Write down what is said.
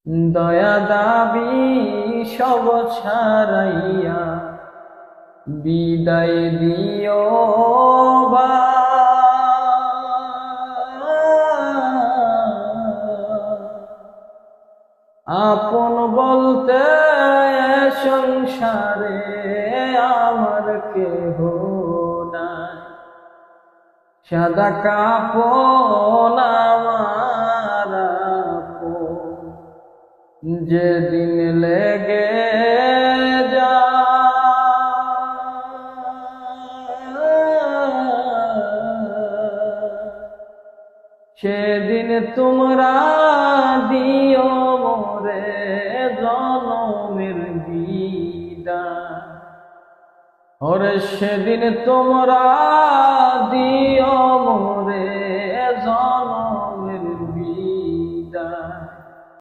দয়া দাবি সব ছাড়াইয়া বিদায় দিও আপন বলতে সংসারে আমার কেহ নাই, সাদা কাপন আমার আপন, যেদিন লেগে সেদিন তোমরা দিও মোরে জনমের বিদায়। ওরে সেদিন তোমরা দিও মোরে